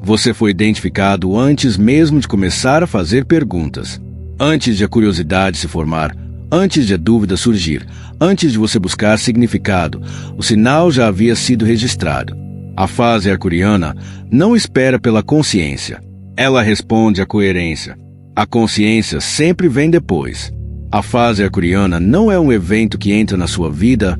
Você foi identificado antes mesmo de começar a fazer perguntas. Antes de a curiosidade se formar, antes de a dúvida surgir, antes de você buscar significado, o sinal já havia sido registrado. A fase arcuriana não espera pela consciência. Ela responde à coerência. A consciência sempre vem depois. A fase arcuriana não é um evento que entra na sua vida,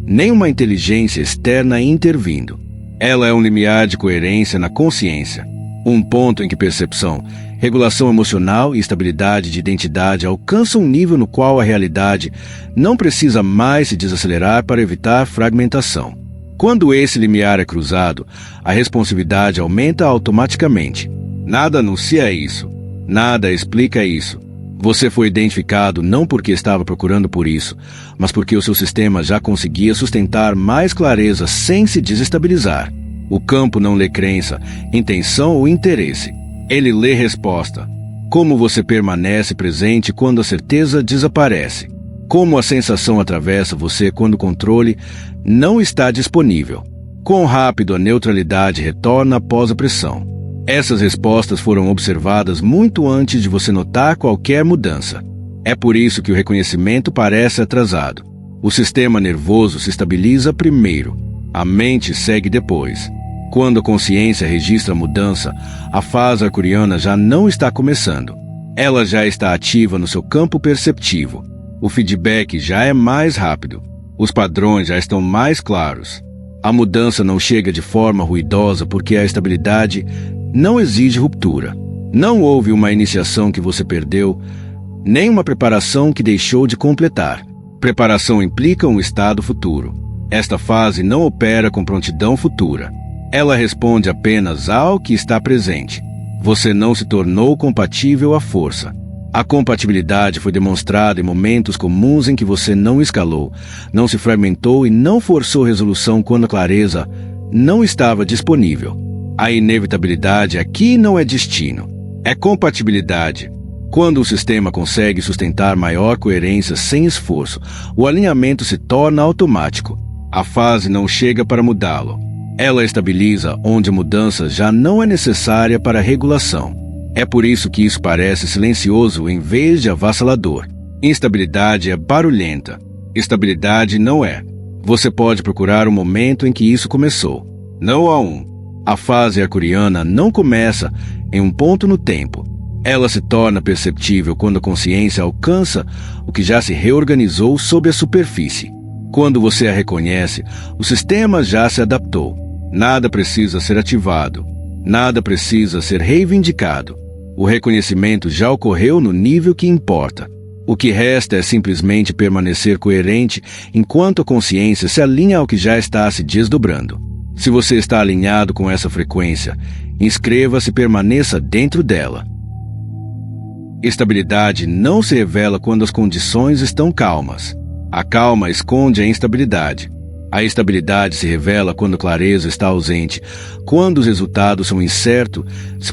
nem uma inteligência externa intervindo. Ela é um limiar de coerência na consciência. Um ponto em que percepção, regulação emocional e estabilidade de identidade alcançam um nível no qual a realidade não precisa mais se desacelerar para evitar fragmentação. Quando esse limiar é cruzado, a responsividade aumenta automaticamente. Nada anuncia isso. Nada explica isso. Você foi identificado não porque estava procurando por isso, mas porque o seu sistema já conseguia sustentar mais clareza sem se desestabilizar. O campo não lê crença, intenção ou interesse. Ele lê resposta. Como você permanece presente quando a certeza desaparece. Como a sensação atravessa você quando o controle não está disponível. Quão rápido a neutralidade retorna após a pressão. Essas respostas foram observadas muito antes de você notar qualquer mudança. É por isso que o reconhecimento parece atrasado. O sistema nervoso se estabiliza primeiro. A mente segue depois. Quando a consciência registra a mudança, a fase arcuriana já não está começando. Ela já está ativa no seu campo perceptivo. O feedback já é mais rápido. Os padrões já estão mais claros. A mudança não chega de forma ruidosa porque a estabilidade não exige ruptura. Não houve uma iniciação que você perdeu, nem uma preparação que deixou de completar. Preparação implica um estado futuro. Esta fase não opera com prontidão futura. Ela responde apenas ao que está presente. Você não se tornou compatível à força. A compatibilidade foi demonstrada em momentos comuns em que você não escalou, não se fragmentou e não forçou resolução quando a clareza não estava disponível. A inevitabilidade aqui não é destino, é compatibilidade. Quando o sistema consegue sustentar maior coerência sem esforço, o alinhamento se torna automático. A fase não chega para mudá-lo. Ela estabiliza onde a mudança já não é necessária para a regulação. É por isso que isso parece silencioso em vez de avassalador. Instabilidade é barulhenta. Estabilidade não é. Você pode procurar o momento em que isso começou. Não há um. A fase arcuriana não começa em um ponto no tempo. Ela se torna perceptível quando a consciência alcança o que já se reorganizou sob a superfície. Quando você a reconhece, o sistema já se adaptou. Nada precisa ser ativado. Nada precisa ser reivindicado. O reconhecimento já ocorreu no nível que importa. O que resta é simplesmente permanecer coerente enquanto a consciência se alinha ao que já está se desdobrando. Se você está alinhado com essa frequência, inscreva-se e permaneça dentro dela. Estabilidade não se revela quando as condições estão calmas. A calma esconde a instabilidade. A estabilidade se revela quando a clareza está ausente, quando os resultados são incertos,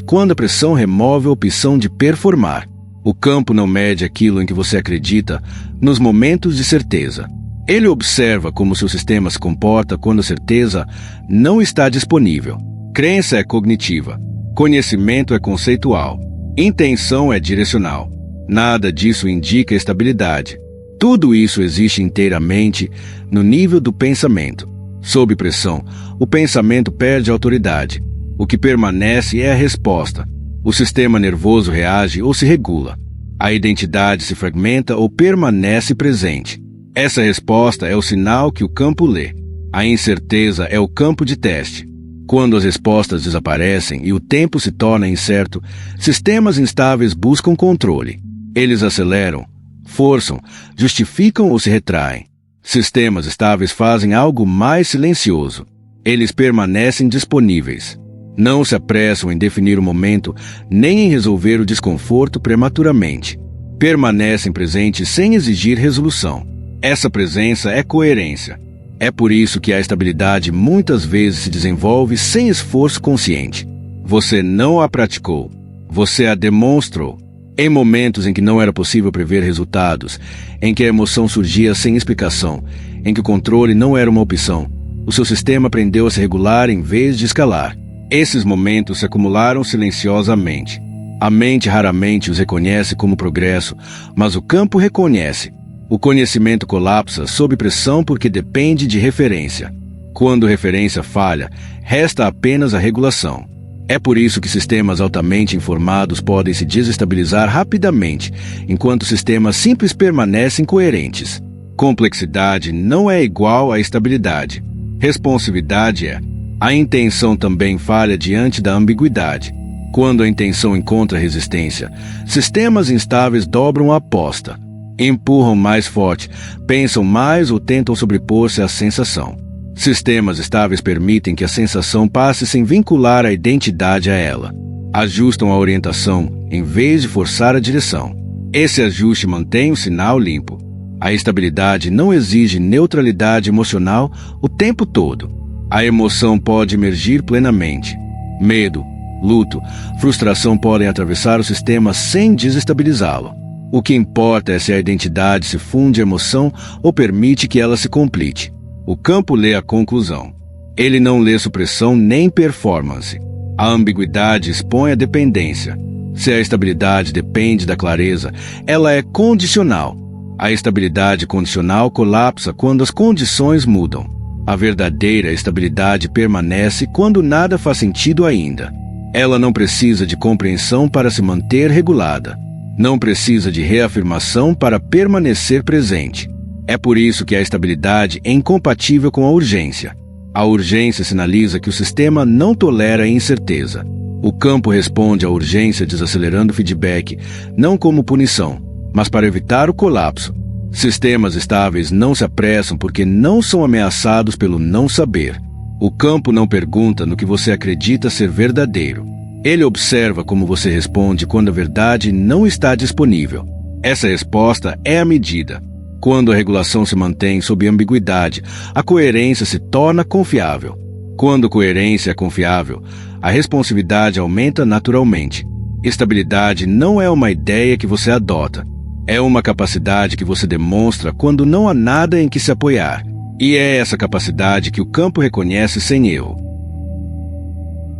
quando a pressão remove a opção de performar. O campo não mede aquilo em que você acredita nos momentos de certeza. Ele observa como seu sistema se comporta quando a certeza não está disponível. Crença é cognitiva. Conhecimento é conceitual. Intenção é direcional. Nada disso indica estabilidade. Tudo isso existe inteiramente no nível do pensamento. Sob pressão, o pensamento perde autoridade. O que permanece é a resposta. O sistema nervoso reage ou se regula. A identidade se fragmenta ou permanece presente. Essa resposta é o sinal que o campo lê. A incerteza é o campo de teste. Quando as respostas desaparecem e o tempo se torna incerto, sistemas instáveis buscam controle. Eles aceleram, forçam, justificam ou se retraem. Sistemas estáveis fazem algo mais silencioso. Eles permanecem disponíveis. Não se apressam em definir o momento, nem em resolver o desconforto prematuramente. Permanecem presentes sem exigir resolução. Essa presença é coerência. É por isso que a estabilidade muitas vezes se desenvolve sem esforço consciente. Você não a praticou. Você a demonstrou. Em momentos em que não era possível prever resultados, em que a emoção surgia sem explicação, em que o controle não era uma opção, o seu sistema aprendeu a se regular em vez de escalar. Esses momentos se acumularam silenciosamente. A mente raramente os reconhece como progresso, mas o campo reconhece. O conhecimento colapsa sob pressão porque depende de referência. Quando referência falha, resta apenas a regulação. É por isso que sistemas altamente informados podem se desestabilizar rapidamente, enquanto sistemas simples permanecem coerentes. Complexidade não é igual a estabilidade. Responsividade é. A intenção também falha diante da ambiguidade. Quando a intenção encontra resistência, sistemas instáveis dobram a aposta. Empurram mais forte, pensam mais ou tentam sobrepor-se à sensação. Sistemas estáveis permitem que a sensação passe sem vincular a identidade a ela. Ajustam a orientação, em vez de forçar a direção. Esse ajuste mantém o sinal limpo. A estabilidade não exige neutralidade emocional o tempo todo. A emoção pode emergir plenamente. Medo, luto, frustração podem atravessar o sistema sem desestabilizá-lo. O que importa é se a identidade se funde à emoção ou permite que ela se complete. O campo lê a conclusão. Ele não lê supressão nem performance. A ambiguidade expõe a dependência. Se a estabilidade depende da clareza, ela é condicional. A estabilidade condicional colapsa quando as condições mudam. A verdadeira estabilidade permanece quando nada faz sentido ainda. Ela não precisa de compreensão para se manter regulada. Não precisa de reafirmação para permanecer presente. É por isso que a estabilidade é incompatível com a urgência. A urgência sinaliza que o sistema não tolera a incerteza. O campo responde à urgência desacelerando o feedback, não como punição, mas para evitar o colapso. Sistemas estáveis não se apressam porque não são ameaçados pelo não saber. O campo não pergunta no que você acredita ser verdadeiro. Ele observa como você responde quando a verdade não está disponível. Essa resposta é a medida. Quando a regulação se mantém sob ambiguidade, a coerência se torna confiável. Quando coerência é confiável, a responsividade aumenta naturalmente. Estabilidade não é uma ideia que você adota. É uma capacidade que você demonstra quando não há nada em que se apoiar. E é essa capacidade que o campo reconhece sem erro.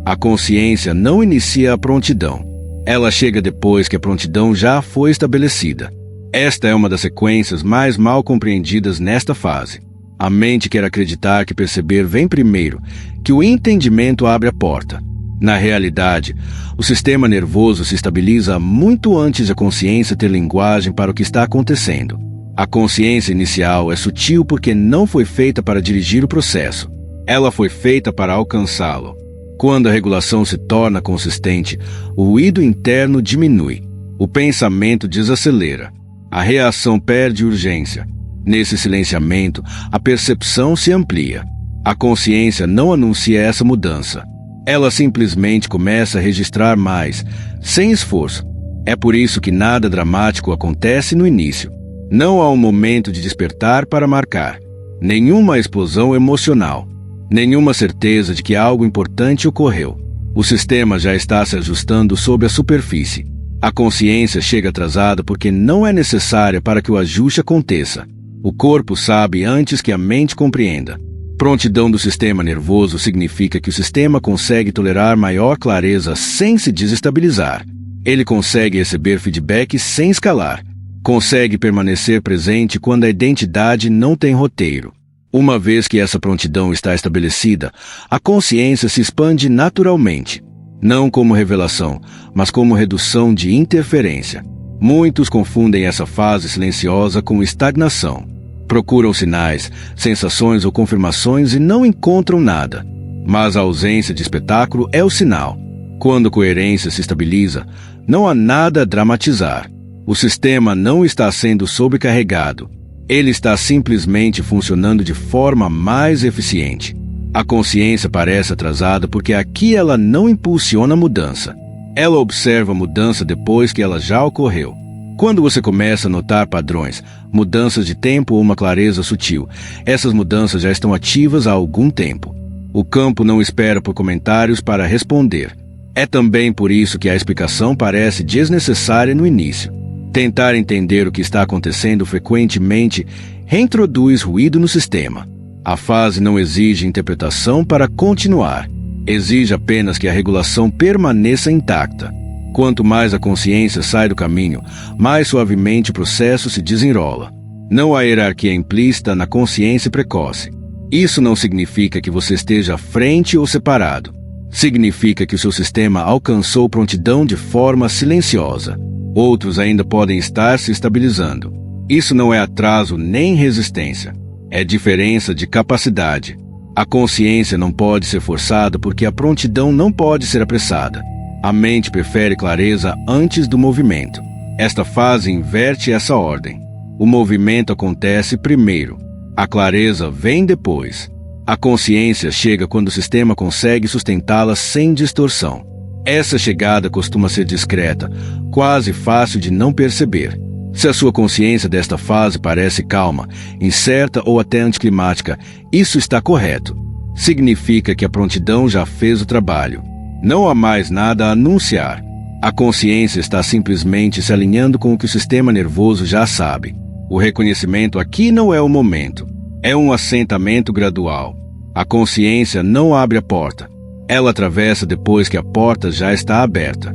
A consciência não inicia a prontidão. Ela chega depois que a prontidão já foi estabelecida. Esta é uma das sequências mais mal compreendidas nesta fase. A mente quer acreditar que perceber vem primeiro, que o entendimento abre a porta. Na realidade, o sistema nervoso se estabiliza muito antes da consciência ter linguagem para o que está acontecendo. A consciência inicial é sutil porque não foi feita para dirigir o processo. Ela foi feita para alcançá-lo. Quando a regulação se torna consistente, o ruído interno diminui. O pensamento desacelera. A reação perde urgência. Nesse silenciamento, a percepção se amplia. A consciência não anuncia essa mudança. Ela simplesmente começa a registrar mais, sem esforço. É por isso que nada dramático acontece no início. Não há um momento de despertar para marcar. Nenhuma explosão emocional. Nenhuma certeza de que algo importante ocorreu. O sistema já está se ajustando sob a superfície. A consciência chega atrasada porque não é necessária para que o ajuste aconteça. O corpo sabe antes que a mente compreenda. Prontidão do sistema nervoso significa que o sistema consegue tolerar maior clareza sem se desestabilizar. Ele consegue receber feedback sem escalar. Consegue permanecer presente quando a identidade não tem roteiro. Uma vez que essa prontidão está estabelecida, a consciência se expande naturalmente. Não como revelação, mas como redução de interferência. Muitos confundem essa fase silenciosa com estagnação. Procuram sinais, sensações ou confirmações e não encontram nada. Mas a ausência de espetáculo é o sinal. Quando a coerência se estabiliza, não há nada a dramatizar. O sistema não está sendo sobrecarregado. Ele está simplesmente funcionando de forma mais eficiente. A consciência parece atrasada porque aqui ela não impulsiona a mudança. Ela observa a mudança depois que ela já ocorreu. Quando você começa a notar padrões, mudanças de tempo ou uma clareza sutil, essas mudanças já estão ativas há algum tempo. O campo não espera por comentários para responder. É também por isso que a explicação parece desnecessária no início. Tentar entender o que está acontecendo frequentemente reintroduz ruído no sistema. A fase não exige interpretação para continuar. Exige apenas que a regulação permaneça intacta. Quanto mais a consciência sai do caminho, mais suavemente o processo se desenrola. Não há hierarquia implícita na consciência precoce. Isso não significa que você esteja à frente ou separado. Significa que o seu sistema alcançou prontidão de forma silenciosa. Outros ainda podem estar se estabilizando. Isso não é atraso nem resistência. É diferença de capacidade. A consciência não pode ser forçada porque a prontidão não pode ser apressada. A mente prefere clareza antes do movimento. Esta fase inverte essa ordem. O movimento acontece primeiro. A clareza vem depois. A consciência chega quando o sistema consegue sustentá-la sem distorção. Essa chegada costuma ser discreta, quase fácil de não perceber. Se a sua consciência desta fase parece calma, incerta ou até anticlimática, isso está correto. Significa que a prontidão já fez o trabalho. Não há mais nada a anunciar. A consciência está simplesmente se alinhando com o que o sistema nervoso já sabe. O reconhecimento aqui não é o momento. É um assentamento gradual. A consciência não abre a porta. Ela atravessa depois que a porta já está aberta.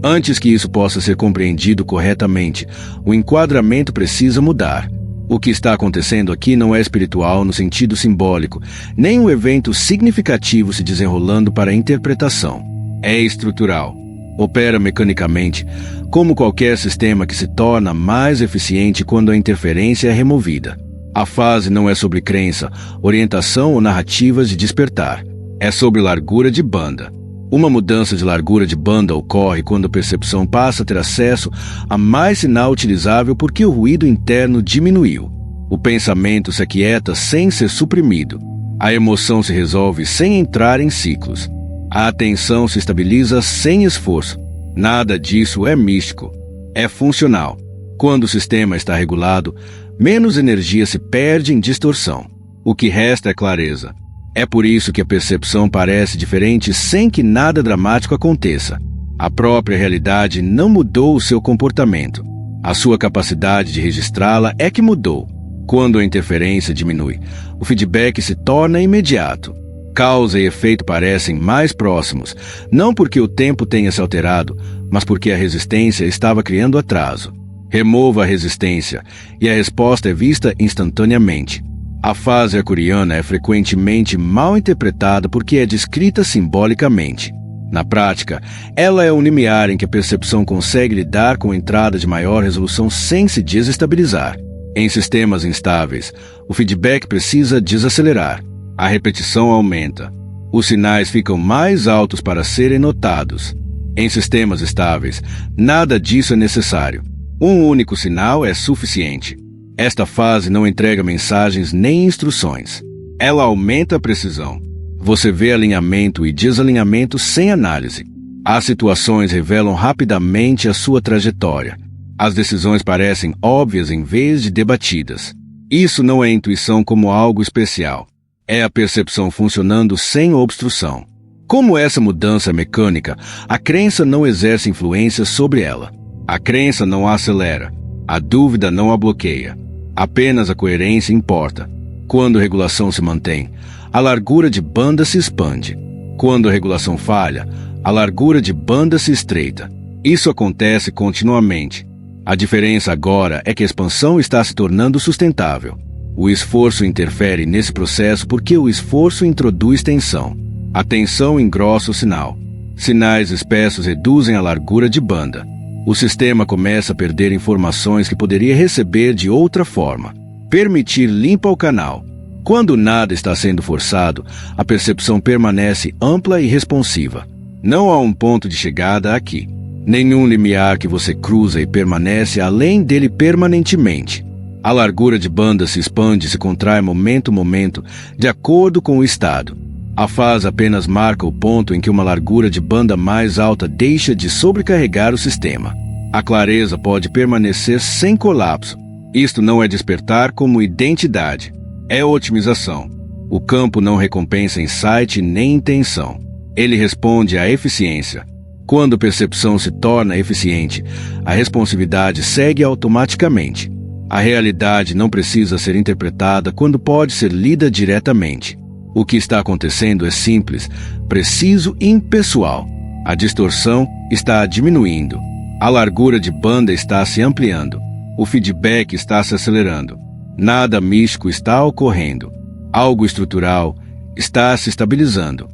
Antes que isso possa ser compreendido corretamente, o enquadramento precisa mudar. O que está acontecendo aqui não é espiritual no sentido simbólico, nem um evento significativo se desenrolando para a interpretação. É estrutural. Opera mecanicamente, como qualquer sistema que se torna mais eficiente quando a interferência é removida. A fase não é sobre crença, orientação ou narrativas de despertar. É sobre largura de banda. Uma mudança de largura de banda ocorre quando a percepção passa a ter acesso a mais sinal utilizável porque o ruído interno diminuiu. O pensamento se aquieta sem ser suprimido. A emoção se resolve sem entrar em ciclos. A atenção se estabiliza sem esforço. Nada disso é místico. É funcional. Quando o sistema está regulado, menos energia se perde em distorção. O que resta é clareza. É por isso que a percepção parece diferente sem que nada dramático aconteça. A própria realidade não mudou o seu comportamento. A sua capacidade de registrá-la é que mudou. Quando a interferência diminui, o feedback se torna imediato. Causa e efeito parecem mais próximos, não porque o tempo tenha se alterado, mas porque a resistência estava criando atraso. Remova a resistência, e a resposta é vista instantaneamente. A fase arcuriana é frequentemente mal interpretada porque é descrita simbolicamente. Na prática, ela é um limiar em que a percepção consegue lidar com a entrada de maior resolução sem se desestabilizar. Em sistemas instáveis, o feedback precisa desacelerar. A repetição aumenta. Os sinais ficam mais altos para serem notados. Em sistemas estáveis, nada disso é necessário. Um único sinal é suficiente. Esta fase não entrega mensagens nem instruções. Ela aumenta a precisão. Você vê alinhamento e desalinhamento sem análise. As situações revelam rapidamente a sua trajetória. As decisões parecem óbvias em vez de debatidas. Isso não é intuição como algo especial. É a percepção funcionando sem obstrução. Como essa mudança é mecânica, a crença não exerce influência sobre ela. A crença não a acelera. A dúvida não a bloqueia. Apenas a coerência importa. Quando a regulação se mantém, a largura de banda se expande. Quando a regulação falha, a largura de banda se estreita. Isso acontece continuamente. A diferença agora é que a expansão está se tornando sustentável. O esforço interfere nesse processo porque o esforço introduz tensão. A tensão engrossa o sinal. Sinais espessos reduzem a largura de banda. O sistema começa a perder informações que poderia receber de outra forma. Permitir limpa o canal. Quando nada está sendo forçado, a percepção permanece ampla e responsiva. Não há um ponto de chegada aqui. Nenhum limiar que você cruza e permanece além dele permanentemente. A largura de banda se expande e se contrai momento a momento, de acordo com o estado. A fase apenas marca o ponto em que uma largura de banda mais alta deixa de sobrecarregar o sistema. A clareza pode permanecer sem colapso. Isto não é despertar como identidade. É otimização. O campo não recompensa insight nem intenção. Ele responde à eficiência. Quando a percepção se torna eficiente, a responsividade segue automaticamente. A realidade não precisa ser interpretada quando pode ser lida diretamente. O que está acontecendo é simples, preciso e impessoal. A distorção está diminuindo. A largura de banda está se ampliando. O feedback está se acelerando. Nada místico está ocorrendo. Algo estrutural está se estabilizando.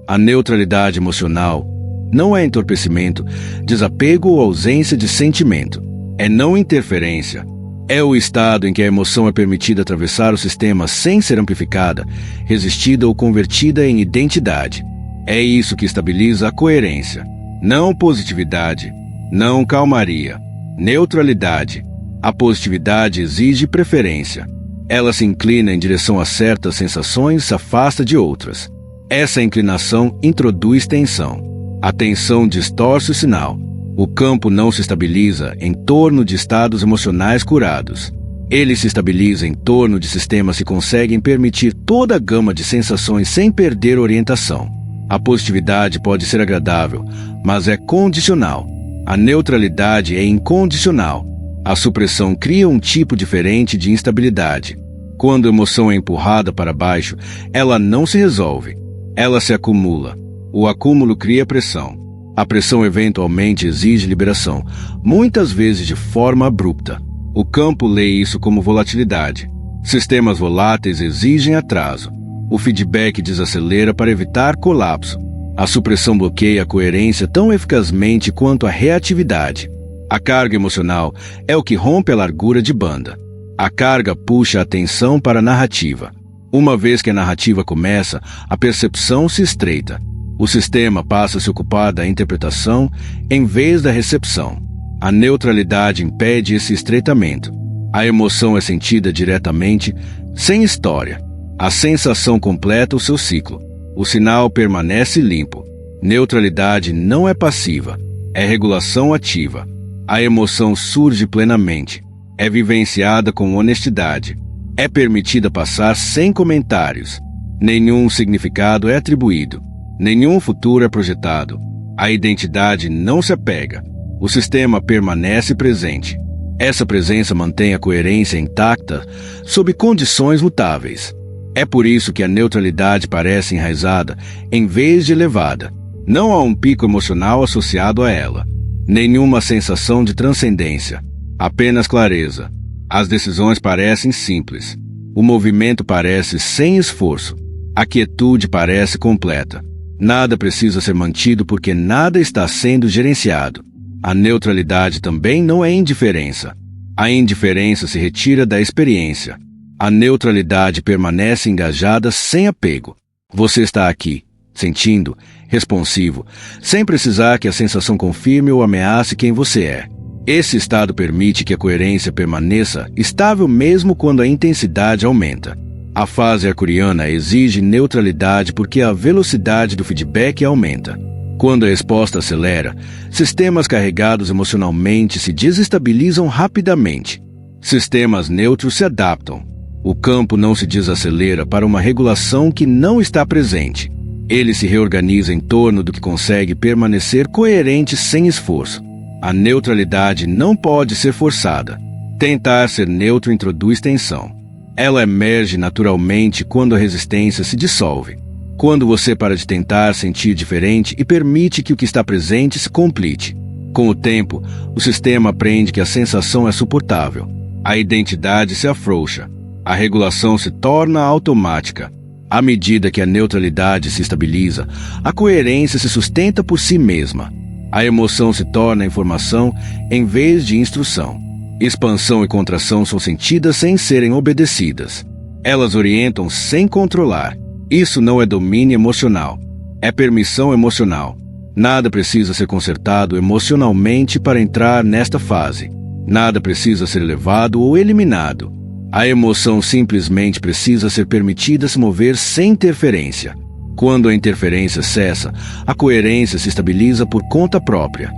A neutralidade emocional não é entorpecimento, desapego ou ausência de sentimento. É não interferência. É o estado em que a emoção é permitida atravessar o sistema sem ser amplificada, resistida ou convertida em identidade. É isso que estabiliza a coerência. Não positividade, não calmaria. Neutralidade. A positividade exige preferência. Ela se inclina em direção a certas sensações e se afasta de outras. Essa inclinação introduz tensão. A tensão distorce o sinal. O campo não se estabiliza em torno de estados emocionais curados. Ele se estabiliza em torno de sistemas que conseguem permitir toda a gama de sensações sem perder orientação. A positividade pode ser agradável, mas é condicional. A neutralidade é incondicional. A supressão cria um tipo diferente de instabilidade. Quando a emoção é empurrada para baixo, ela não se resolve. Ela se acumula. O acúmulo cria pressão. A pressão eventualmente exige liberação, muitas vezes de forma abrupta. O campo lê isso como volatilidade. Sistemas voláteis exigem atraso. O feedback desacelera para evitar colapso. A supressão bloqueia a coerência tão eficazmente quanto a reatividade. A carga emocional é o que rompe a largura de banda. A carga puxa a atenção para a narrativa. Uma vez que a narrativa começa, a percepção se estreita. O sistema passa a se ocupar da interpretação em vez da recepção. A neutralidade impede esse estreitamento. A emoção é sentida diretamente, sem história. A sensação completa o seu ciclo. O sinal permanece limpo. Neutralidade não é passiva, é regulação ativa. A emoção surge plenamente. É vivenciada com honestidade. É permitida passar sem comentários. Nenhum significado é atribuído. Nenhum futuro é projetado. A identidade não se apega. O sistema permanece presente. Essa presença mantém a coerência intacta sob condições mutáveis. É por isso que a neutralidade parece enraizada em vez de elevada. Não há um pico emocional associado a ela. Nenhuma sensação de transcendência. Apenas clareza. As decisões parecem simples. O movimento parece sem esforço. A quietude parece completa. Nada precisa ser mantido porque nada está sendo gerenciado. A neutralidade também não é indiferença. A indiferença se retira da experiência. A neutralidade permanece engajada sem apego. Você está aqui, sentindo, responsivo, sem precisar que a sensação confirme ou ameace quem você é. Esse estado permite que a coerência permaneça estável mesmo quando a intensidade aumenta. A fase arcuriana exige neutralidade porque a velocidade do feedback aumenta. Quando a resposta acelera, sistemas carregados emocionalmente se desestabilizam rapidamente. Sistemas neutros se adaptam. O campo não se desacelera para uma regulação que não está presente. Ele se reorganiza em torno do que consegue permanecer coerente sem esforço. A neutralidade não pode ser forçada. Tentar ser neutro introduz tensão. Ela emerge naturalmente quando a resistência se dissolve. Quando você para de tentar sentir diferente e permite que o que está presente se complete. Com o tempo, o sistema aprende que a sensação é suportável. A identidade se afrouxa. A regulação se torna automática. À medida que a neutralidade se estabiliza, a coerência se sustenta por si mesma. A emoção se torna informação em vez de instrução. Expansão e contração são sentidas sem serem obedecidas. Elas orientam sem controlar. Isso não é domínio emocional. É permissão emocional. Nada precisa ser consertado emocionalmente para entrar nesta fase. Nada precisa ser elevado ou eliminado. A emoção simplesmente precisa ser permitida se mover sem interferência. Quando a interferência cessa, a coerência se estabiliza por conta própria.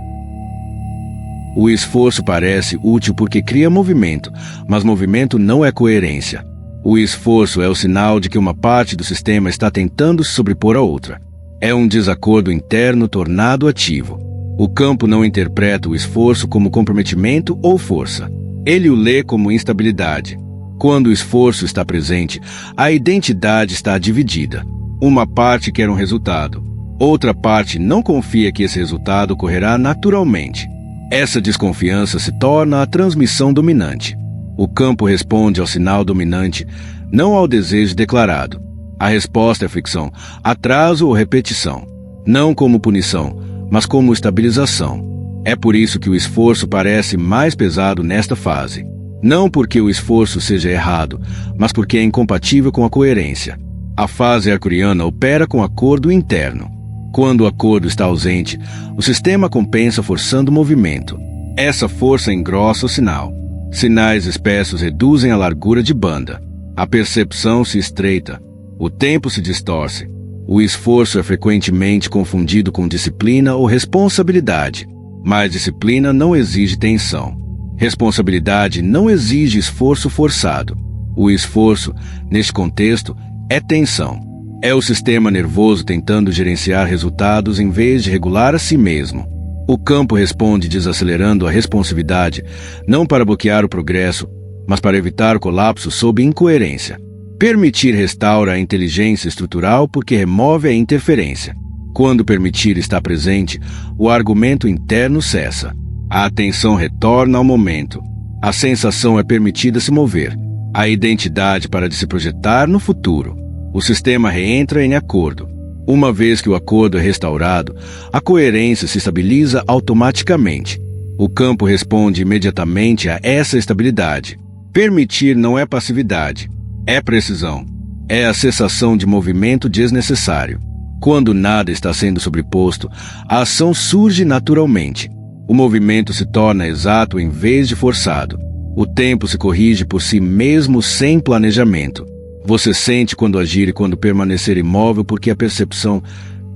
O esforço parece útil porque cria movimento, mas movimento não é coerência. O esforço é o sinal de que uma parte do sistema está tentando se sobrepor a outra. É um desacordo interno tornado ativo. O campo não interpreta o esforço como comprometimento ou força. Ele o lê como instabilidade. Quando o esforço está presente, a identidade está dividida. Uma parte quer um resultado. Outra parte não confia que esse resultado ocorrerá naturalmente. Essa desconfiança se torna a transmissão dominante. O campo responde ao sinal dominante, não ao desejo declarado. A resposta é fricção, atraso ou repetição. Não como punição, mas como estabilização. É por isso que o esforço parece mais pesado nesta fase. Não porque o esforço seja errado, mas porque é incompatível com a coerência. A fase arcturiana opera com acordo interno. Quando o acordo está ausente, o sistema compensa forçando o movimento. Essa força engrossa o sinal. Sinais espessos reduzem a largura de banda. A percepção se estreita. O tempo se distorce. O esforço é frequentemente confundido com disciplina ou responsabilidade. Mas disciplina não exige tensão. Responsabilidade não exige esforço forçado. O esforço, neste contexto, é tensão. É o sistema nervoso tentando gerenciar resultados em vez de regular a si mesmo. O campo responde desacelerando a responsividade, não para bloquear o progresso, mas para evitar o colapso sob incoerência. Permitir restaura a inteligência estrutural porque remove a interferência. Quando permitir está presente, o argumento interno cessa. A atenção retorna ao momento. A sensação é permitida se mover. A identidade para de se projetar no futuro. O sistema reentra em acordo. Uma vez que o acordo é restaurado, a coerência se estabiliza automaticamente. O campo responde imediatamente a essa estabilidade. Permitir não é passividade, é precisão. É a cessação de movimento desnecessário. Quando nada está sendo sobreposto, a ação surge naturalmente. O movimento se torna exato em vez de forçado. O tempo se corrige por si mesmo sem planejamento. Você sente quando agir e quando permanecer imóvel porque a percepção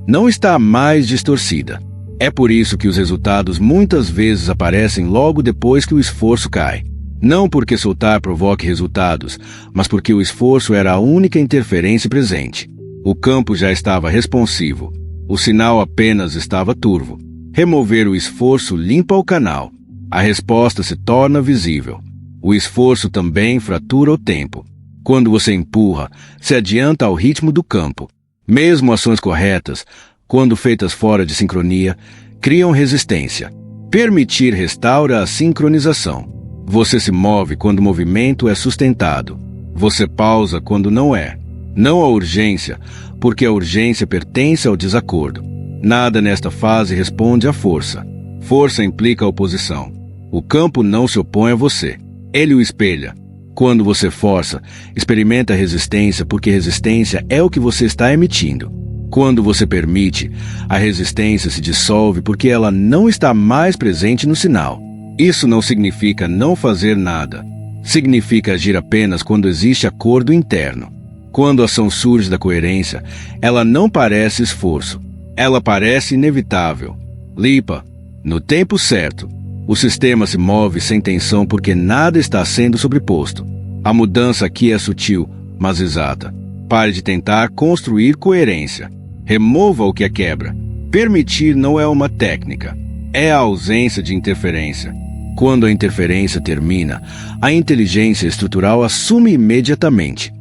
não está mais distorcida. É por isso que os resultados muitas vezes aparecem logo depois que o esforço cai. Não porque soltar provoque resultados, mas porque o esforço era a única interferência presente. O campo já estava responsivo. O sinal apenas estava turvo. Remover o esforço limpa o canal. A resposta se torna visível. O esforço também fratura o tempo. Quando você empurra, se adianta ao ritmo do campo. Mesmo ações corretas, quando feitas fora de sincronia, criam resistência. Permitir restaura a sincronização. Você se move quando o movimento é sustentado. Você pausa quando não é. Não a urgência, porque a urgência pertence ao desacordo. Nada nesta fase responde à força. Força implica oposição. O campo não se opõe a você. Ele o espelha. Quando você força, experimenta resistência porque resistência é o que você está emitindo. Quando você permite, a resistência se dissolve porque ela não está mais presente no sinal. Isso não significa não fazer nada. Significa agir apenas quando existe acordo interno. Quando a ação surge da coerência, ela não parece esforço. Ela parece inevitável. Lipa, no tempo certo. O sistema se move sem tensão porque nada está sendo sobreposto. A mudança aqui é sutil, mas exata. Pare de tentar construir coerência. Remova o que a quebra. Permitir não é uma técnica. É a ausência de interferência. Quando a interferência termina, a inteligência estrutural assume imediatamente.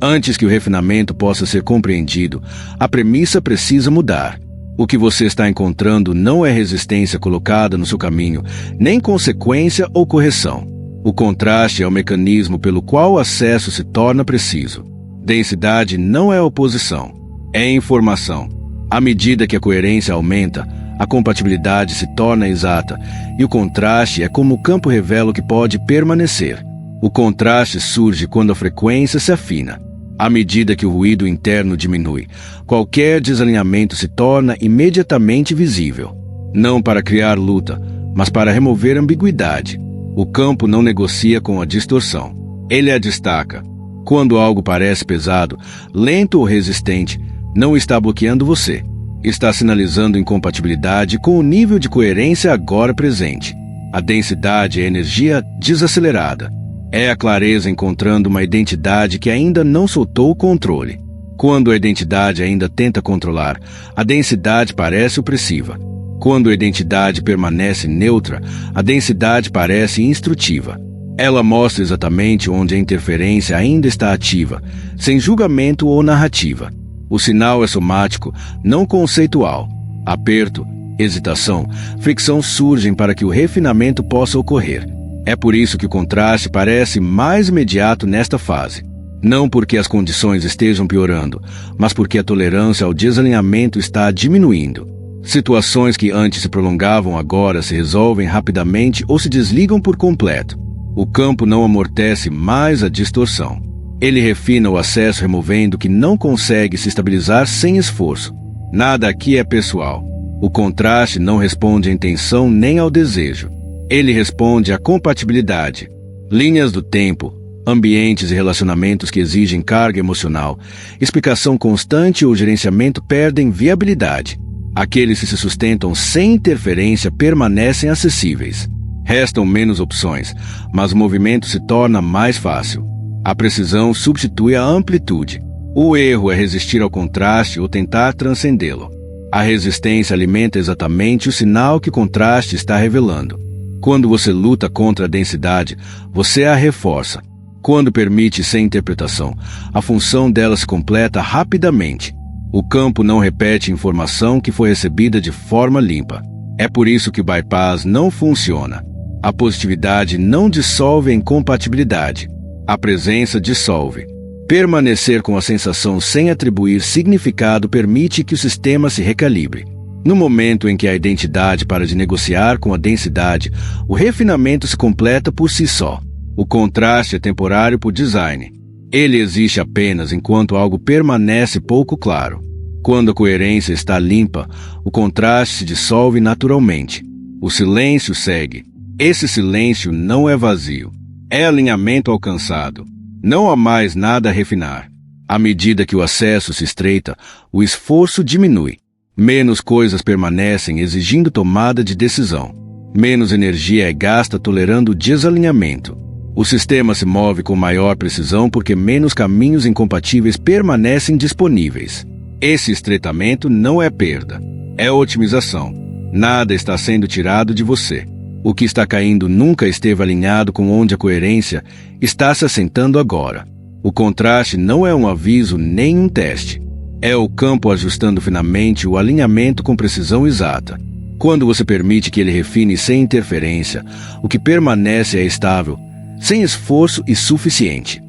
Antes que o refinamento possa ser compreendido, a premissa precisa mudar. O que você está encontrando não é resistência colocada no seu caminho, nem consequência ou correção. O contraste é o mecanismo pelo qual o acesso se torna preciso. Densidade não é oposição, é informação. À medida que a coerência aumenta, a compatibilidade se torna exata, e o contraste é como o campo revela o que pode permanecer. O contraste surge quando a frequência se afina. À medida que o ruído interno diminui, qualquer desalinhamento se torna imediatamente visível. Não para criar luta, mas para remover ambiguidade. O campo não negocia com a distorção. Ele a destaca. Quando algo parece pesado, lento ou resistente, não está bloqueando você. Está sinalizando incompatibilidade com o nível de coerência agora presente. A densidade é energia desacelerada. É a clareza encontrando uma identidade que ainda não soltou o controle. Quando a identidade ainda tenta controlar, a densidade parece opressiva. Quando a identidade permanece neutra, a densidade parece instrutiva. Ela mostra exatamente onde a interferência ainda está ativa, sem julgamento ou narrativa. O sinal é somático, não conceitual. Aperto, hesitação, fricção surgem para que o refinamento possa ocorrer. É por isso que o contraste parece mais imediato nesta fase. Não porque as condições estejam piorando, mas porque a tolerância ao desalinhamento está diminuindo. Situações que antes se prolongavam agora se resolvem rapidamente ou se desligam por completo. O campo não amortece mais a distorção. Ele refina o acesso removendo o que não consegue se estabilizar sem esforço. Nada aqui é pessoal. O contraste não responde à intenção nem ao desejo. Ele responde à compatibilidade. Linhas do tempo, ambientes e relacionamentos que exigem carga emocional, explicação constante ou gerenciamento perdem viabilidade. Aqueles que se sustentam sem interferência permanecem acessíveis. Restam menos opções, mas o movimento se torna mais fácil. A precisão substitui a amplitude. O erro é resistir ao contraste ou tentar transcendê-lo. A resistência alimenta exatamente o sinal que o contraste está revelando. Quando você luta contra a densidade, você a reforça. Quando permite sem interpretação, a função dela se completa rapidamente. O campo não repete informação que foi recebida de forma limpa. É por isso que o bypass não funciona. A positividade não dissolve a incompatibilidade. A presença dissolve. Permanecer com a sensação sem atribuir significado permite que o sistema se recalibre. No momento em que a identidade para de negociar com a densidade, o refinamento se completa por si só. O contraste é temporário por design. Ele existe apenas enquanto algo permanece pouco claro. Quando a coerência está limpa, o contraste se dissolve naturalmente. O silêncio segue. Esse silêncio não é vazio. É alinhamento alcançado. Não há mais nada a refinar. À medida que o acesso se estreita, o esforço diminui. Menos coisas permanecem exigindo tomada de decisão. Menos energia é gasta tolerando o desalinhamento. O sistema se move com maior precisão porque menos caminhos incompatíveis permanecem disponíveis. Esse estreitamento não é perda, é otimização. Nada está sendo tirado de você. O que está caindo nunca esteve alinhado com onde a coerência está se assentando agora. O contraste não é um aviso nem um teste. É o campo ajustando finamente o alinhamento com precisão exata. Quando você permite que ele refine sem interferência, o que permanece é estável, sem esforço e suficiente.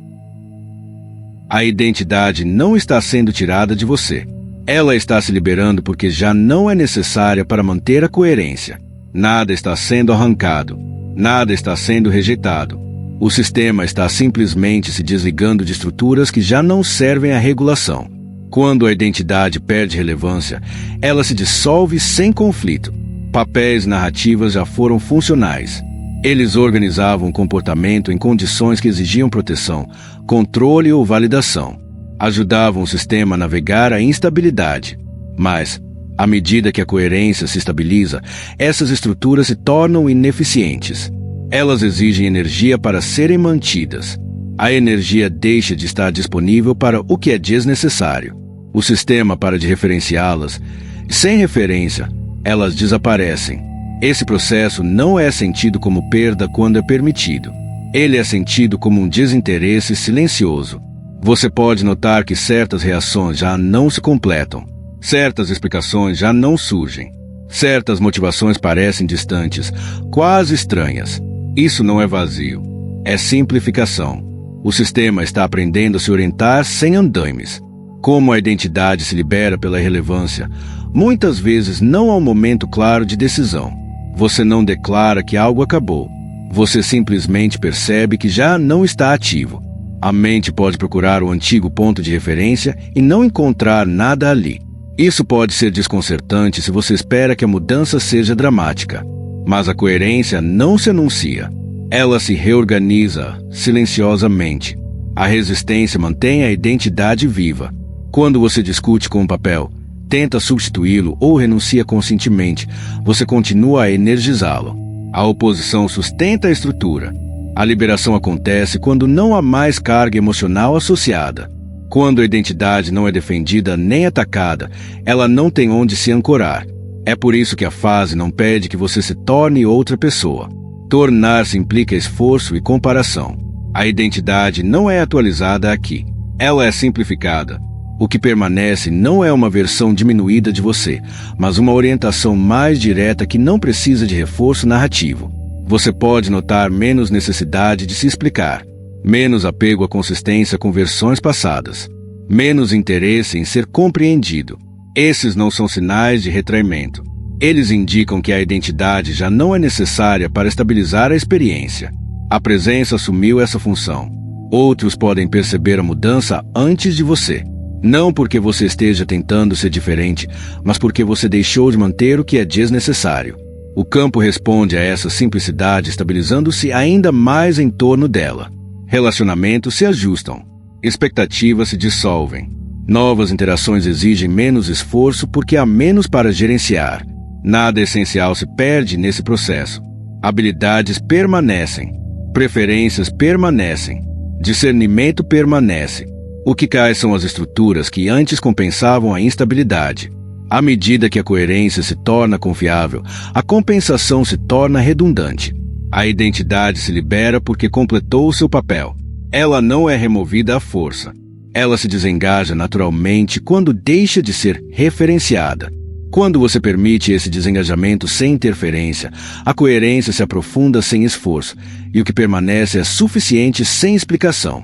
A identidade não está sendo tirada de você. Ela está se liberando porque já não é necessária para manter a coerência. Nada está sendo arrancado. Nada está sendo rejeitado. O sistema está simplesmente se desligando de estruturas que já não servem à regulação. Quando a identidade perde relevância, ela se dissolve sem conflito. Papéis narrativas já foram funcionais. Eles organizavam o comportamento em condições que exigiam proteção, controle ou validação. Ajudavam o sistema a navegar a instabilidade. Mas, à medida que a coerência se estabiliza, essas estruturas se tornam ineficientes. Elas exigem energia para serem mantidas. A energia deixa de estar disponível para o que é desnecessário. O sistema para de referenciá-las. Sem referência, elas desaparecem. Esse processo não é sentido como perda quando é permitido. Ele é sentido como um desinteresse silencioso. Você pode notar que certas reações já não se completam. Certas explicações já não surgem. Certas motivações parecem distantes, quase estranhas. Isso não é vazio. É simplificação. O sistema está aprendendo a se orientar sem andaimes. Como a identidade se libera pela irrelevância, muitas vezes não há um momento claro de decisão. Você não declara que algo acabou. Você simplesmente percebe que já não está ativo. A mente pode procurar o antigo ponto de referência e não encontrar nada ali. Isso pode ser desconcertante se você espera que a mudança seja dramática. Mas a coerência não se anuncia. Ela se reorganiza silenciosamente. A resistência mantém a identidade viva. Quando você discute com o papel, tenta substituí-lo ou renuncia conscientemente, você continua a energizá-lo. A oposição sustenta a estrutura. A liberação acontece quando não há mais carga emocional associada. Quando a identidade não é defendida nem atacada, ela não tem onde se ancorar. É por isso que a fase não pede que você se torne outra pessoa. Tornar-se implica esforço e comparação. A identidade não é atualizada aqui. Ela é simplificada. O que permanece não é uma versão diminuída de você, mas uma orientação mais direta que não precisa de reforço narrativo. Você pode notar menos necessidade de se explicar, menos apego à consistência com versões passadas, menos interesse em ser compreendido. Esses não são sinais de retraimento. Eles indicam que a identidade já não é necessária para estabilizar a experiência. A presença assumiu essa função. Outros podem perceber a mudança antes de você. Não porque você esteja tentando ser diferente, mas porque você deixou de manter o que é desnecessário. O campo responde a essa simplicidade, estabilizando-se ainda mais em torno dela. Relacionamentos se ajustam. Expectativas se dissolvem. Novas interações exigem menos esforço porque há menos para gerenciar. Nada essencial se perde nesse processo. Habilidades permanecem. Preferências permanecem. Discernimento permanece. O que cai são as estruturas que antes compensavam a instabilidade. À medida que a coerência se torna confiável, a compensação se torna redundante. A identidade se libera porque completou o seu papel. Ela não é removida à força. Ela se desengaja naturalmente quando deixa de ser referenciada. Quando você permite esse desengajamento sem interferência, a coerência se aprofunda sem esforço, e o que permanece é suficiente sem explicação.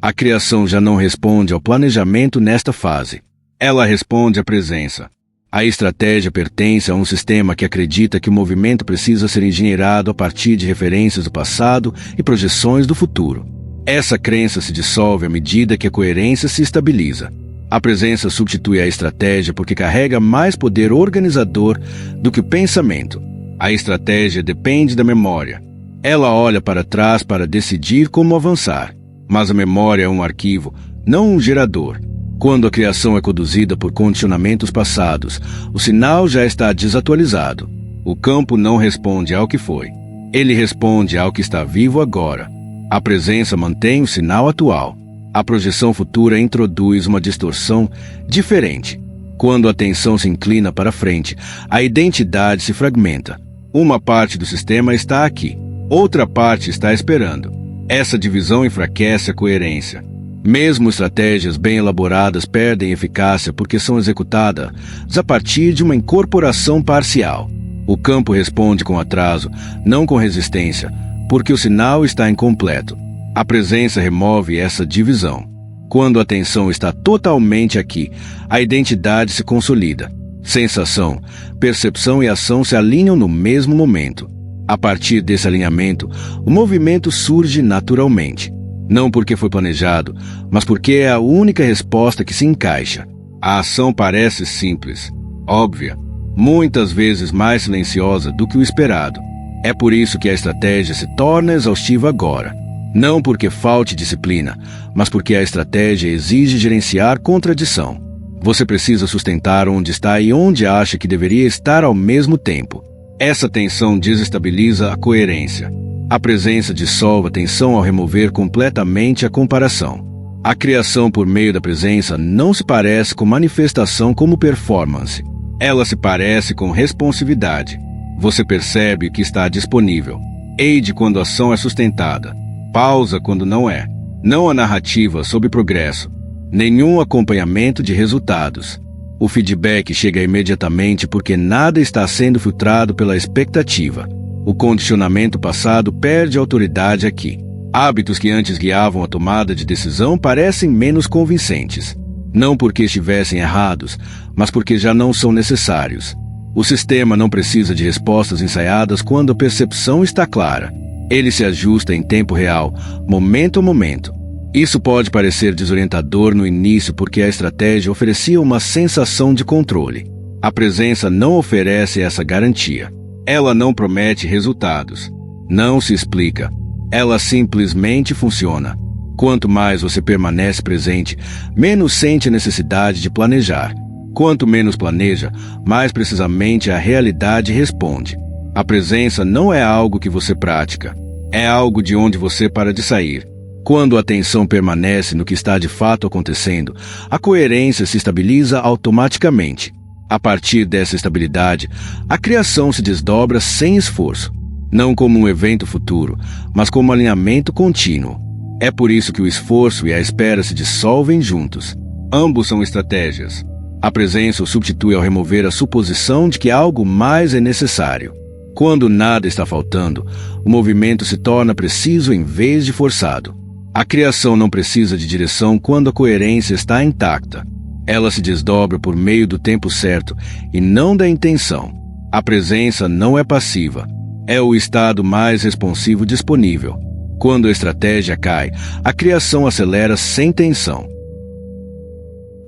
A criação já não responde ao planejamento nesta fase. Ela responde à presença. A estratégia pertence a um sistema que acredita que o movimento precisa ser engenheirado a partir de referências do passado e projeções do futuro. Essa crença se dissolve à medida que a coerência se estabiliza. A presença substitui a estratégia porque carrega mais poder organizador do que o pensamento. A estratégia depende da memória. Ela olha para trás para decidir como avançar. Mas a memória é um arquivo, não um gerador. Quando a criação é conduzida por condicionamentos passados, o sinal já está desatualizado. O campo não responde ao que foi. Ele responde ao que está vivo agora. A presença mantém o sinal atual. A projeção futura introduz uma distorção diferente. Quando a atenção se inclina para frente, a identidade se fragmenta. Uma parte do sistema está aqui, outra parte está esperando. Essa divisão enfraquece a coerência. Mesmo estratégias bem elaboradas perdem eficácia porque são executadas a partir de uma incorporação parcial. O campo responde com atraso, não com resistência, porque o sinal está incompleto. A presença remove essa divisão. Quando a atenção está totalmente aqui, a identidade se consolida. Sensação, percepção e ação se alinham no mesmo momento. A partir desse alinhamento, o movimento surge naturalmente. Não porque foi planejado, mas porque é a única resposta que se encaixa. A ação parece simples, óbvia, muitas vezes mais silenciosa do que o esperado. É por isso que a estratégia se torna exaustiva agora. Não porque falte disciplina, mas porque a estratégia exige gerenciar contradição. Você precisa sustentar onde está e onde acha que deveria estar ao mesmo tempo. Essa tensão desestabiliza a coerência. A presença dissolve a tensão ao remover completamente a comparação. A criação por meio da presença não se parece com manifestação como performance. Ela se parece com responsividade. Você percebe que está disponível. Aide quando a ação é sustentada. Pausa quando não é. Não há narrativa sobre progresso. Nenhum acompanhamento de resultados. O feedback chega imediatamente porque nada está sendo filtrado pela expectativa. O condicionamento passado perde autoridade aqui. Hábitos que antes guiavam a tomada de decisão parecem menos convincentes. Não porque estivessem errados, mas porque já não são necessários. O sistema não precisa de respostas ensaiadas quando a percepção está clara. Ele se ajusta em tempo real, momento a momento. Isso pode parecer desorientador no início porque a estratégia oferecia uma sensação de controle. A presença não oferece essa garantia. Ela não promete resultados. Não se explica. Ela simplesmente funciona. Quanto mais você permanece presente, menos sente a necessidade de planejar. Quanto menos planeja, mais precisamente a realidade responde. A presença não é algo que você pratica. É algo de onde você para de sair. Quando a atenção permanece no que está de fato acontecendo, a coerência se estabiliza automaticamente. A partir dessa estabilidade, a criação se desdobra sem esforço. não como um evento futuro, mas como alinhamento contínuo. É por isso que o esforço e a espera se dissolvem juntos. Ambos são estratégias. A presença o substitui ao remover a suposição de que algo mais é necessário. Quando nada está faltando, o movimento se torna preciso em vez de forçado. A criação não precisa de direção quando a coerência está intacta. Ela se desdobra por meio do tempo certo e não da intenção. A presença não é passiva. É o estado mais responsivo disponível. Quando a estratégia cai, a criação acelera sem tensão.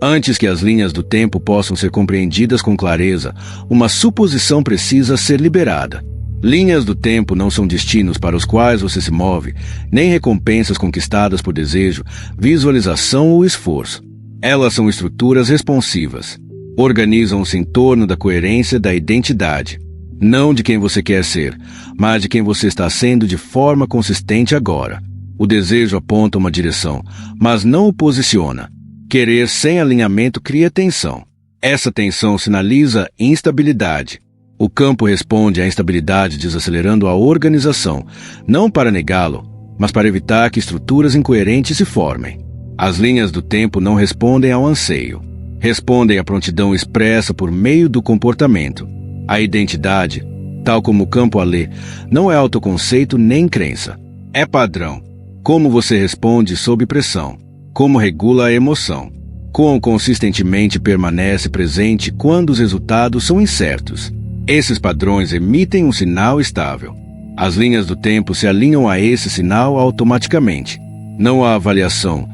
Antes que as linhas do tempo possam ser compreendidas com clareza, uma suposição precisa ser liberada. Linhas do tempo não são destinos para os quais você se move, nem recompensas conquistadas por desejo, visualização ou esforço. Elas são estruturas responsivas. Organizam-se em torno da coerência da identidade. Não de quem você quer ser, mas de quem você está sendo de forma consistente agora. O desejo aponta uma direção, mas não o posiciona. Querer sem alinhamento cria tensão. Essa tensão sinaliza instabilidade. O campo responde à instabilidade desacelerando a organização, não para negá-lo, mas para evitar que estruturas incoerentes se formem. As linhas do tempo não respondem ao anseio. Respondem à prontidão expressa por meio do comportamento. A identidade, tal como o campo Alê, não é autoconceito nem crença. É padrão. Como você responde sob pressão. Como regula a emoção. Quão consistentemente permanece presente quando os resultados são incertos. Esses padrões emitem um sinal estável. As linhas do tempo se alinham a esse sinal automaticamente. Não há avaliação,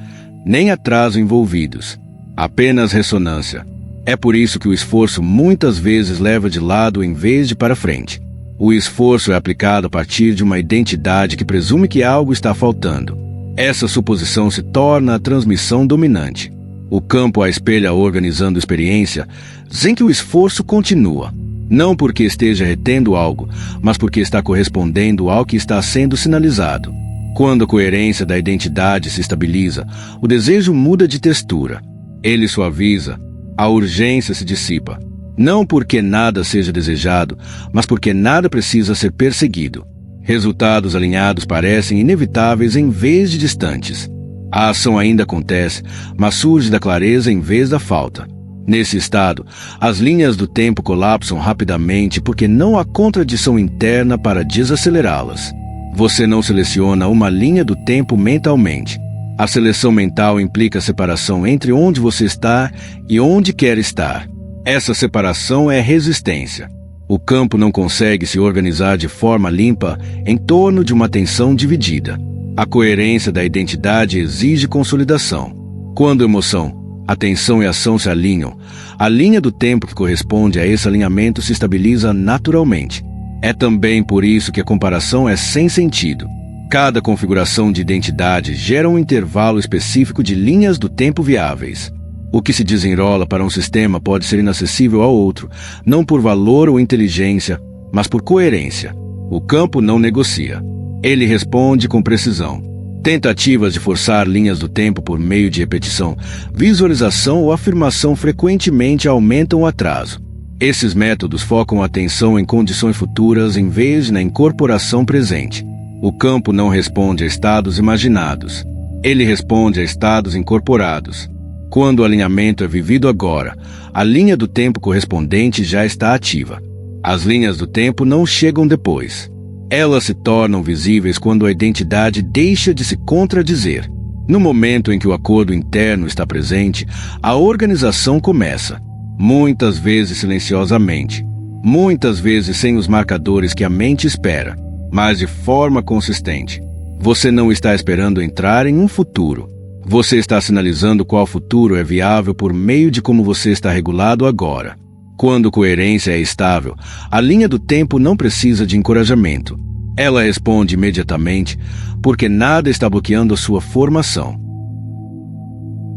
nem atraso envolvidos. Apenas ressonância. É por isso que o esforço muitas vezes leva de lado em vez de para frente. O esforço é aplicado a partir de uma identidade que presume que algo está faltando. Essa suposição se torna a transmissão dominante. O campo a espelha organizando experiência, sem que o esforço continua. Não porque esteja retendo algo, mas porque está correspondendo ao que está sendo sinalizado. Quando a coerência da identidade se estabiliza, o desejo muda de textura. Ele suaviza, a urgência se dissipa. Não porque nada seja desejado, mas porque nada precisa ser perseguido. Resultados alinhados parecem inevitáveis em vez de distantes. A ação ainda acontece, mas surge da clareza em vez da falta. Nesse estado, as linhas do tempo colapsam rapidamente porque não há contradição interna para desacelerá-las. Você não seleciona uma linha do tempo mentalmente. A seleção mental implica a separação entre onde você está e onde quer estar. Essa separação é resistência. O campo não consegue se organizar de forma limpa em torno de uma atenção dividida. A coerência da identidade exige consolidação. Quando emoção, atenção e ação se alinham, a linha do tempo que corresponde a esse alinhamento se estabiliza naturalmente. É também por isso que a comparação é sem sentido. Cada configuração de identidade gera um intervalo específico de linhas do tempo viáveis. O que se desenrola para um sistema pode ser inacessível ao outro, não por valor ou inteligência, mas por coerência. O campo não negocia. Ele responde com precisão. Tentativas de forçar linhas do tempo por meio de repetição, visualização ou afirmação frequentemente aumentam o atraso. Esses métodos focam a atenção em condições futuras em vez de na incorporação presente. O campo não responde a estados imaginados. Ele responde a estados incorporados. Quando o alinhamento é vivido agora, a linha do tempo correspondente já está ativa. As linhas do tempo não chegam depois. Elas se tornam visíveis quando a identidade deixa de se contradizer. No momento em que o acordo interno está presente, a organização começa. Muitas vezes silenciosamente. Muitas vezes sem os marcadores que a mente espera, mas de forma consistente. Você não está esperando entrar em um futuro. Você está sinalizando qual futuro é viável por meio de como você está regulado agora. Quando coerência é estável, a linha do tempo não precisa de encorajamento. Ela responde imediatamente, porque nada está bloqueando a sua formação.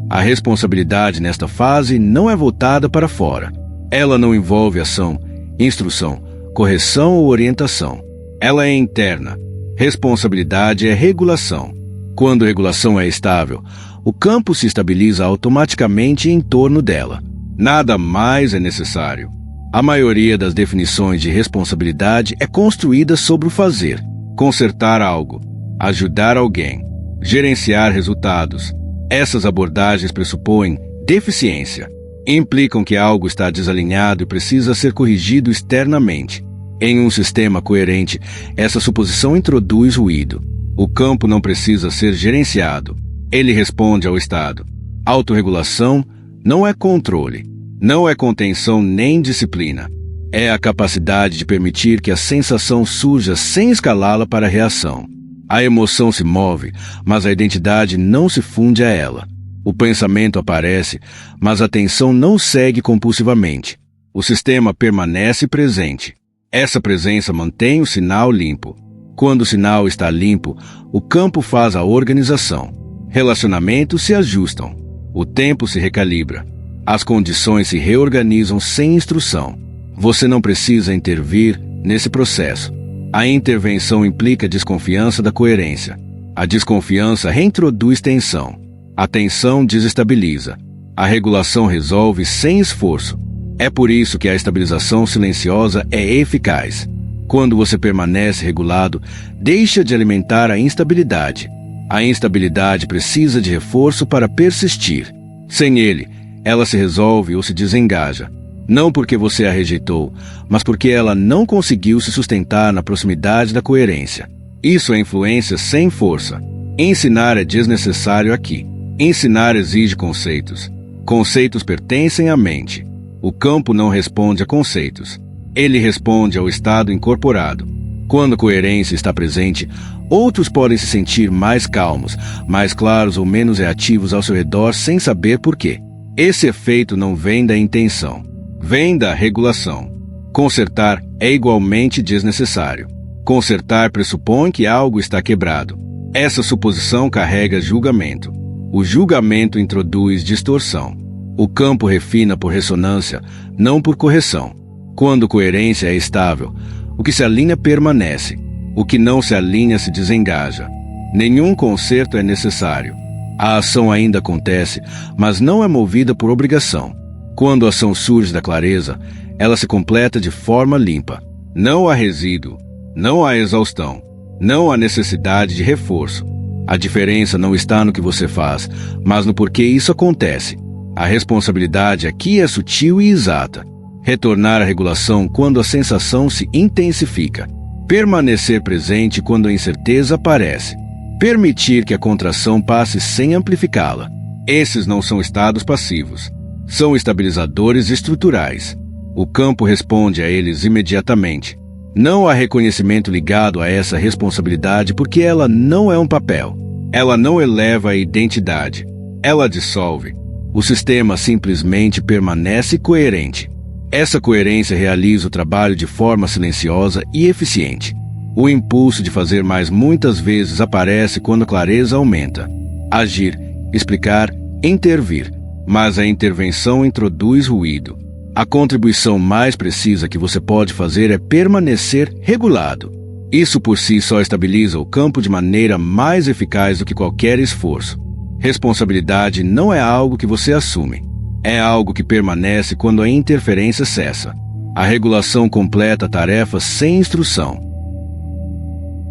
A responsabilidade nesta fase não é voltada para fora. Ela não envolve ação, instrução, correção ou orientação. Ela é interna. Responsabilidade é regulação. Quando a regulação é estável, o campo se estabiliza automaticamente em torno dela. Nada mais é necessário. A maioria das definições de responsabilidade é construída sobre o fazer, consertar algo, ajudar alguém, gerenciar resultados. Essas abordagens pressupõem deficiência. Implicam que algo está desalinhado e precisa ser corrigido externamente. Em um sistema coerente, essa suposição introduz ruído. O campo não precisa ser gerenciado. Ele responde ao estado. Autorregulação não é controle, não é contenção nem disciplina. É a capacidade de permitir que a sensação surja sem escalá-la para a reação. A emoção se move, mas a identidade não se funde a ela. O pensamento aparece, mas a atenção não segue compulsivamente. O sistema permanece presente. Essa presença mantém o sinal limpo. Quando o sinal está limpo, o campo faz a organização. Relacionamentos se ajustam. O tempo se recalibra. As condições se reorganizam sem instrução. Você não precisa intervir nesse processo. A intervenção implica desconfiança da coerência. A desconfiança reintroduz tensão. A tensão desestabiliza. A regulação resolve sem esforço. É por isso que a estabilização silenciosa é eficaz. Quando você permanece regulado, deixa de alimentar a instabilidade. A instabilidade precisa de reforço para persistir. Sem ele, ela se resolve ou se desengaja. Não porque você a rejeitou, mas porque ela não conseguiu se sustentar na proximidade da coerência. Isso é influência sem força. Ensinar é desnecessário aqui. Ensinar exige conceitos. Conceitos pertencem à mente. O campo não responde a conceitos. Ele responde ao estado incorporado. Quando a coerência está presente, outros podem se sentir mais calmos, mais claros ou menos reativos ao seu redor sem saber por quê. Esse efeito não vem da intenção. Vem da regulação. Consertar é igualmente desnecessário. Consertar pressupõe que algo está quebrado. Essa suposição carrega julgamento. O julgamento introduz distorção. O campo refina por ressonância, não por correção. Quando coerência é estável, o que se alinha permanece. O que não se alinha se desengaja. Nenhum conserto é necessário. A ação ainda acontece, mas não é movida por obrigação. Quando a ação surge da clareza, ela se completa de forma limpa. Não há resíduo, não há exaustão, não há necessidade de reforço. A diferença não está no que você faz, mas no porquê isso acontece. A responsabilidade aqui é sutil e exata. Retornar à regulação quando a sensação se intensifica. Permanecer presente quando a incerteza aparece. Permitir que a contração passe sem amplificá-la. Esses não são estados passivos. São estabilizadores estruturais. O campo responde a eles imediatamente. Não há reconhecimento ligado a essa responsabilidade porque ela não é um papel. Ela não eleva a identidade. Ela dissolve. O sistema simplesmente permanece coerente. Essa coerência realiza o trabalho de forma silenciosa e eficiente. O impulso de fazer mais muitas vezes aparece quando a clareza aumenta. Agir, explicar, intervir. Mas a intervenção introduz ruído. A contribuição mais precisa que você pode fazer é permanecer regulado. Isso por si só estabiliza o campo de maneira mais eficaz do que qualquer esforço. Responsabilidade não é algo que você assume. É algo que permanece quando a interferência cessa. A regulação completa a tarefa sem instrução.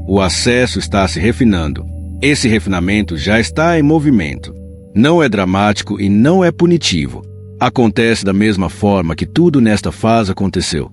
O acesso está se refinando. Esse refinamento já está em movimento. Não é dramático e não é punitivo. Acontece da mesma forma que tudo nesta fase aconteceu,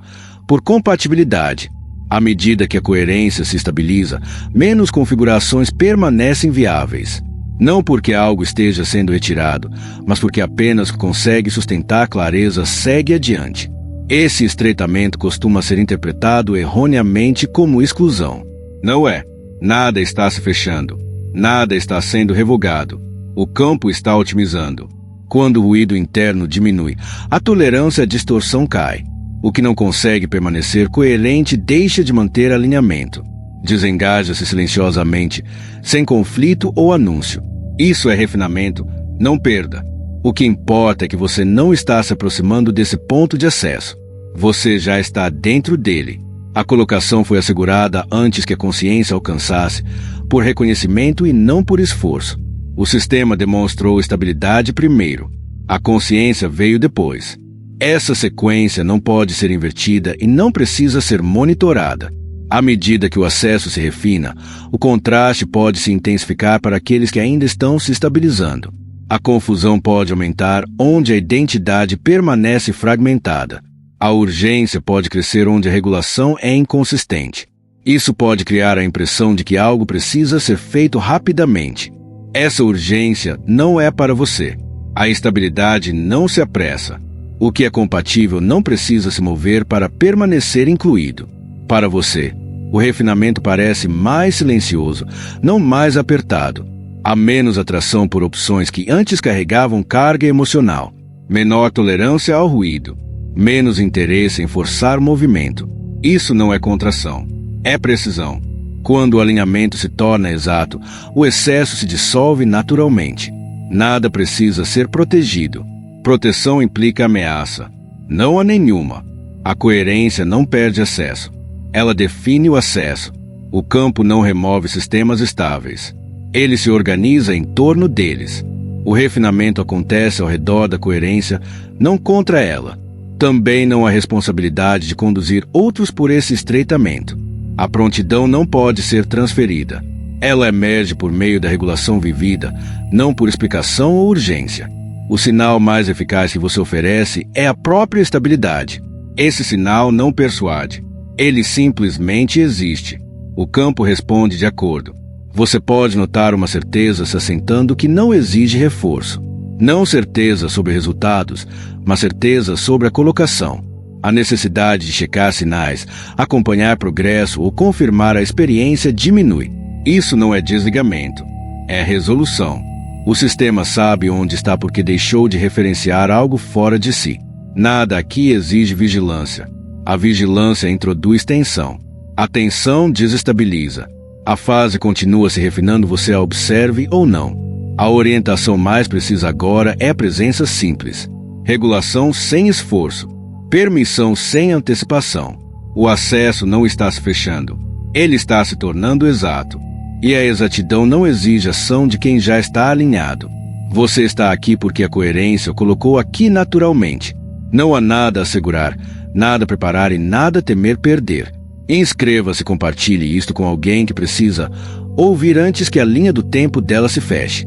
por compatibilidade. À medida que a coerência se estabiliza, menos configurações permanecem viáveis. Não porque algo esteja sendo retirado, mas porque apenas consegue sustentar a clareza segue adiante. Esse estreitamento costuma ser interpretado erroneamente como exclusão. Não é. Nada está se fechando. Nada está sendo revogado. O campo está otimizando. Quando o ruído interno diminui, a tolerância à distorção cai. O que não consegue permanecer coerente deixa de manter alinhamento. Desengaja-se silenciosamente, sem conflito ou anúncio. Isso é refinamento, não perda. O que importa é que você não está se aproximando desse ponto de acesso. Você já está dentro dele. A colocação foi assegurada antes que a consciência alcançasse, por reconhecimento e não por esforço. O sistema demonstrou estabilidade primeiro. A consciência veio depois. Essa sequência não pode ser invertida e não precisa ser monitorada. À medida que o acesso se refina, o contraste pode se intensificar para aqueles que ainda estão se estabilizando. A confusão pode aumentar onde a identidade permanece fragmentada. A urgência pode crescer onde a regulação é inconsistente. Isso pode criar a impressão de que algo precisa ser feito rapidamente. Essa urgência não é para você. A instabilidade não se apressa. O que é compatível não precisa se mover para permanecer incluído. Para você, o refinamento parece mais silencioso, não mais apertado. Há menos atração por opções que antes carregavam carga emocional, menor tolerância ao ruído, menos interesse em forçar movimento. Isso não é contração, é precisão. Quando o alinhamento se torna exato, o excesso se dissolve naturalmente. Nada precisa ser protegido. Proteção implica ameaça. Não há nenhuma. A coerência não perde acesso. Ela define o acesso. O campo não remove sistemas estáveis. Ele se organiza em torno deles. O refinamento acontece ao redor da coerência, não contra ela. Também não há responsabilidade de conduzir outros por esse estreitamento. A prontidão não pode ser transferida. Ela emerge por meio da regulação vivida, não por explicação ou urgência. O sinal mais eficaz que você oferece é a própria estabilidade. Esse sinal não persuade. Ele simplesmente existe. O campo responde de acordo. Você pode notar uma certeza se assentando que não exige reforço. Não certeza sobre resultados, mas certeza sobre a colocação. A necessidade de checar sinais, acompanhar progresso ou confirmar a experiência diminui. Isso não é desligamento, é resolução. O sistema sabe onde está porque deixou de referenciar algo fora de si. Nada aqui exige vigilância. A vigilância introduz tensão. A tensão desestabiliza. A fase continua se refinando, você a observe ou não. A orientação mais precisa agora é a presença simples. Regulação sem esforço. Permissão sem antecipação. O acesso não está se fechando. Ele está se tornando exato. E a exatidão não exige ação de quem já está alinhado. Você está aqui porque a coerência o colocou aqui naturalmente. Não há nada a assegurar, nada a preparar e nada a temer perder. Inscreva-se e compartilhe isto com alguém que precisa ouvir antes que a linha do tempo dela se feche.